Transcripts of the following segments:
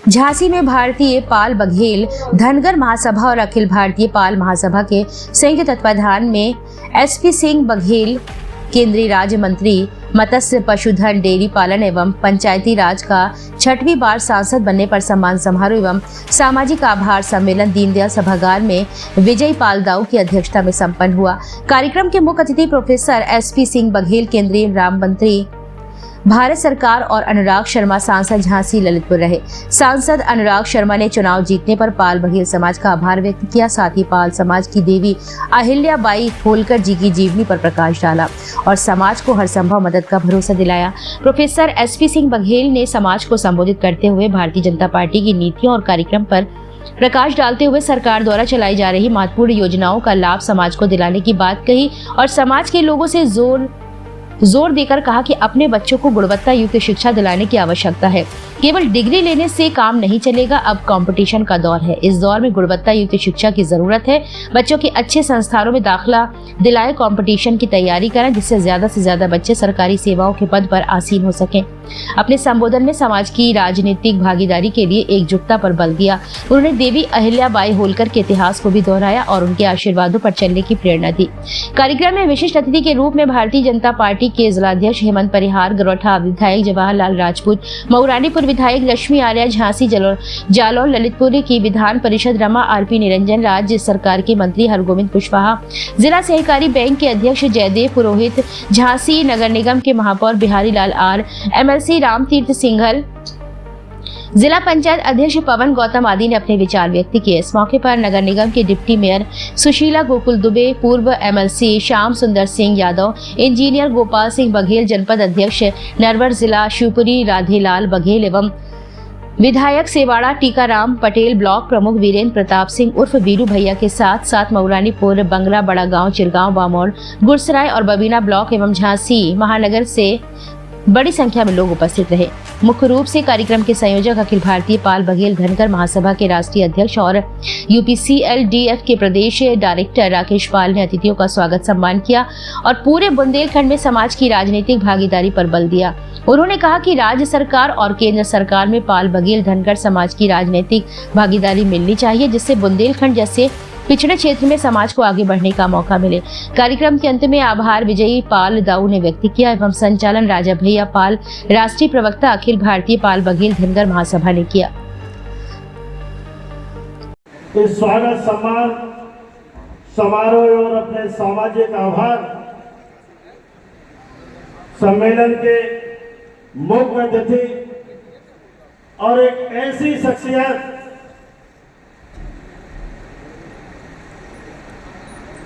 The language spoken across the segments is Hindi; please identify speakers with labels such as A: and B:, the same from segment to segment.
A: झांसी में भारतीय पाल बघेल धनगर महासभा और अखिल भारतीय पाल महासभा के संयुक्त तत्वाधान में एसपी सिंह बघेल केंद्रीय राज्य मंत्री मत्स्य पशुधन डेयरी पालन एवं पंचायती राज का 6वीं बार सांसद बनने पर सम्मान समारोह एवं सामाजिक आभार सम्मेलन दीनदयाल सभागार में विजय पाल दाऊ की अध्यक्षता में संपन्न हुआ। कार्यक्रम के मुख्य अतिथि प्रोफेसर एसपी सिंह बघेल केंद्रीय राम मंत्री भारत सरकार और अनुराग शर्मा सांसद झांसी ललितपुर रहे। सांसद अनुराग शर्मा ने चुनाव जीतने पर पाल बघेल समाज का आभार व्यक्त किया। साथ ही पाल समाज की देवी अहिल्याबाई होलकर जी की जीवनी पर प्रकाश डाला और समाज को हर संभव मदद का भरोसा दिलाया। प्रोफेसर एसपी सिंह बघेल ने समाज को संबोधित करते हुए भारतीय जनता पार्टी की नीतियों और कार्यक्रम पर प्रकाश डालते हुए सरकार द्वारा चलाई जा रही महत्वपूर्ण योजनाओं का लाभ समाज को दिलाने की बात कही और समाज के लोगों से जोर देकर कहा कि अपने बच्चों को गुणवत्ता युक्त शिक्षा दिलाने की आवश्यकता है। केवल डिग्री लेने से काम नहीं चलेगा, अब कंपटीशन का दौर है। इस दौर में गुणवत्ता युक्त शिक्षा की जरूरत है। बच्चों के अच्छे संस्थानों में दाखिला दिलाए, कंपटीशन की तैयारी करें जिससे ज्यादा से ज्यादा बच्चे सरकारी सेवाओं के पद पर आसीन हो सकें। अपने संबोधन में समाज की राजनीतिक भागीदारी के लिए एकजुटता पर बल दिया। उन्होंने देवी अहिल्याबाई होलकर के इतिहास को भी दोहराया और उनके आशीर्वादों पर चलने की प्रेरणा दी। कार्यक्रम में विशिष्ट अतिथि के रूप में भारतीय जनता पार्टी के जिलाध्यक्ष हेमंत परिहार, गरोठा विधायक जवाहरलाल राजपूत, मऊरानीपुर विधायक लक्ष्मी आर्या, झांसी जालौर ललितपुर की विधान परिषद रमा आरपी निरंजन, राज्य सरकार के मंत्री हरगोविंद कुशवाहा, जिला सहकारी बैंक के अध्यक्ष जयदेव पुरोहित, झांसी नगर निगम के महापौर बिहारी लाल आर, एमएलसी रामतीर्थ सिंघल, जिला पंचायत अध्यक्ष पवन गौतम आदि ने अपने विचार व्यक्त किए। इस मौके पर नगर निगम के डिप्टी मेयर सुशीला गोकुल दुबे, पूर्व एमएलसी श्याम सुंदर सिंह यादव, इंजीनियर गोपाल सिंह बघेल, जनपद अध्यक्ष नरवर जिला शिवपुरी राधेलाल बघेल एवं विधायक सेवाड़ा टीकाराम पटेल, ब्लॉक प्रमुख वीरेंद्र प्रताप सिंह उर्फ वीरू भैया के साथ मऊरानीपुर, बंगला, बड़ा गांव, चिरगांव, बामौर, गुरसराय और बबीना ब्लॉक एवं झांसी महानगर से बड़ी संख्या में लोग उपस्थित रहे। मुख्य रूप से कार्यक्रम के संयोजक अखिल भारतीय पाल बघेल धनगर महासभा के राष्ट्रीय अध्यक्ष और यूपीसीएलडीएफ के प्रदेश डायरेक्टर राकेश पाल ने अतिथियों का स्वागत सम्मान किया और पूरे बुंदेलखंड में समाज की राजनीतिक भागीदारी पर बल दिया। उन्होंने कहा कि राज्य सरकार और केंद्र सरकार में पाल बघेल धनगर समाज की राजनीतिक भागीदारी मिलनी चाहिए जिससे बुंदेलखंड जैसे पिछड़े क्षेत्र में समाज को आगे बढ़ने का मौका मिले। कार्यक्रम के अंत में आभार विजयी पाल दाऊ ने व्यक्त किया एवं संचालन राजा भैया पाल, राष्ट्रीय प्रवक्ता अखिल भारतीय पाल बघेल धनगर महासभा ने किया।
B: इस स्वागत सम्मान समारोह और अपने सामाजिक आभार सम्मेलन के मुख्य अतिथि और एक ऐसी शख्सियत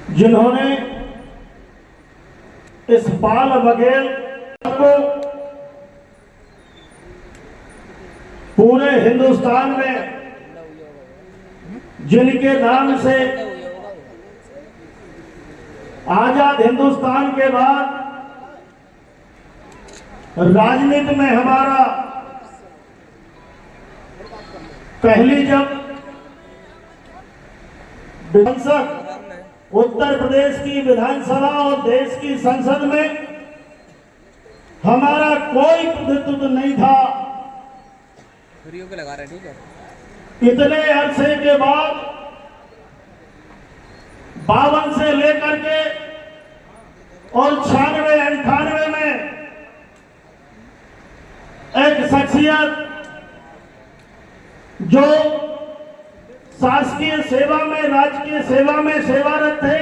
B: जिन्होंने इस पाल बघेल को पूरे हिंदुस्तान में जिनके नाम से आजाद हिंदुस्तान के बाद राजनीति में हमारा पहली जब संसद उत्तर प्रदेश की विधानसभा और देश की संसद में हमारा कोई प्रतिनिधित्व नहीं था। इतने अरसे के बाद 52 से लेकर के और 96-98 में एक शख्सियत जो शासकीय सेवा में, राजकीय सेवा में सेवारत थे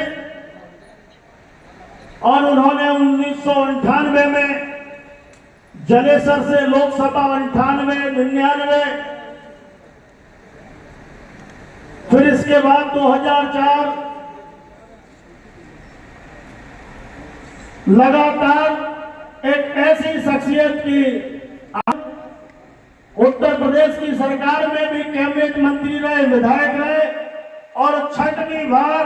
B: और उन्होंने 1998 में जलेसर से लोकसभा 98-99, फिर इसके बाद 2004 लगातार एक ऐसी शख्सियत की उत्तर प्रदेश की सरकार में भी कैबिनेट मंत्री रहे, विधायक रहे और 6वीं बार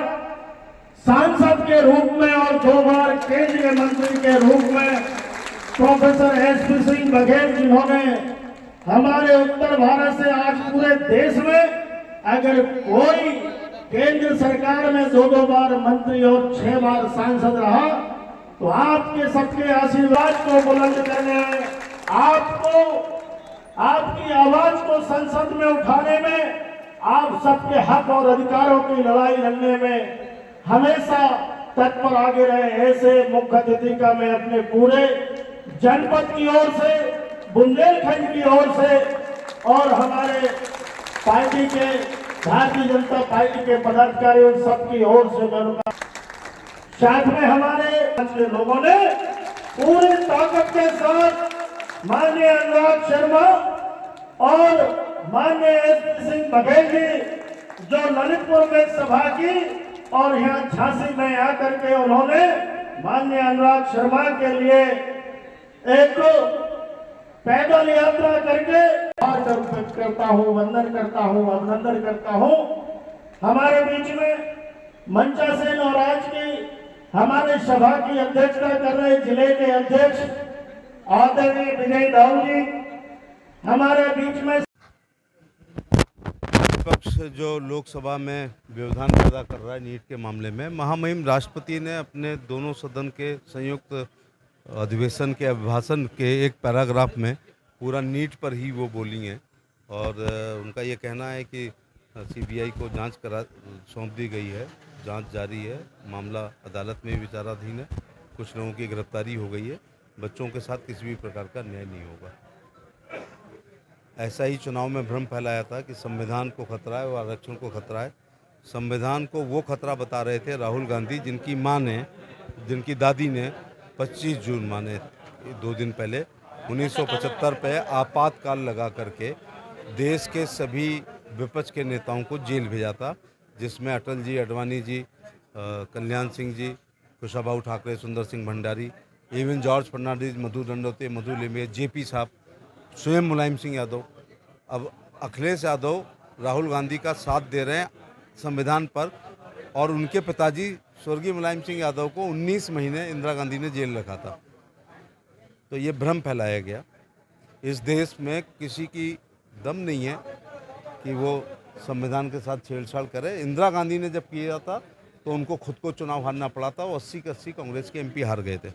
B: सांसद के रूप में और 2 बार केंद्रीय मंत्री के रूप में प्रोफेसर एसपी सिंह बघेल, जिन्होंने हमारे उत्तर भारत से आज पूरे देश में अगर कोई केंद्र सरकार में 2 बार मंत्री और 6 बार सांसद रहा तो आपके सबके आशीर्वाद को बुलंद करने आपको आपकी आवाज को संसद में उठाने में, आप सबके हक और अधिकारों की लड़ाई लड़ने में हमेशा तत्पर आगे रहे। ऐसे मुख्य अतिथि का मैं अपने पूरे जनपद की ओर से, बुंदेलखंड की ओर से और हमारे पार्टी के, भारतीय जनता पार्टी के पदाधिकारियों सबकी ओर से मैं उनका, साथ में हमारे लोगों ने पूरी ताकत के साथ माननीय अनुराग शर्मा और माननीय एसपी सिंह बघेल जी जो ललितपुर में सभा की और यहाँ झांसी में आकर के उन्होंने माननीय अनुराग शर्मा के लिए एक पैदल यात्रा करके करता हूँ, वंदन करता हूँ, अभिनंदन करता हूँ। हमारे बीच में मंचा सेन और आज की हमारे सभा की अध्यक्षता कर रहे जिले के अध्यक्ष आदरणीय विजय दाऊ जी हमारे बीच में।
C: विपक्ष जो लोकसभा में व्यवधान पैदा कर रहा है नीट के मामले में, महामहिम राष्ट्रपति ने अपने दोनों सदन के संयुक्त अधिवेशन के अभिभाषण के एक पैराग्राफ में पूरा नीट पर ही वो बोली हैं और उनका ये कहना है कि सीबीआई को जांच सौंप दी गई है, जांच जारी है, मामला अदालत में विचाराधीन है, कुछ लोगों की गिरफ्तारी हो गई है, बच्चों के साथ किसी भी प्रकार का न्याय नहीं होगा। ऐसा ही चुनाव में भ्रम फैलाया था कि संविधान को खतरा है और आरक्षण को खतरा है। संविधान को वो खतरा बता रहे थे राहुल गांधी, जिनकी मां ने, जिनकी दादी ने 25 जून माने 2 दिन पहले 1975 पे आपातकाल लगा करके देश के सभी विपक्ष के नेताओं को जेल भेजा था, जिसमें अटल जी, अडवाणी जी, कल्याण सिंह जी, कुशाभाऊ ठाकरे, सुंदर सिंह भंडारी, इवन जॉर्ज फर्नांडिस, मधु दंडोते, मधु लिमये, जेपी साहब, स्वयं मुलायम सिंह यादव। अब अखिलेश यादव राहुल गांधी का साथ दे रहे हैं संविधान पर और उनके पिताजी स्वर्गीय मुलायम सिंह यादव को 19 महीने इंदिरा गांधी ने जेल रखा था। तो ये भ्रम फैलाया गया। इस देश में किसी की दम नहीं है कि वो संविधान के साथ छेड़छाड़ करे। इंदिरा गांधी ने जब किया था तो उनको खुद को चुनाव हारना पड़ा था, वो 80 के 80 कांग्रेस के एमपी हार गए थे।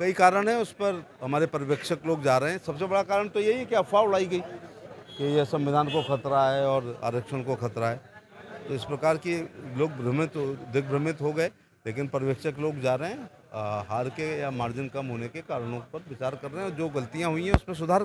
C: कई कारण है, उस पर हमारे पर्यवेक्षक लोग जा रहे हैं। सबसे बड़ा कारण तो यही है कि अफवाह उड़ाई गई कि यह संविधान को खतरा है और आरक्षण को खतरा है। तो इस प्रकार की लोग दिग्भ्रमित हो गए, लेकिन पर्यवेक्षक लोग जा रहे हैं हार के या मार्जिन कम होने के कारणों पर विचार कर रहे हैं और जो गलतियां हुई हैं उसमें सुधार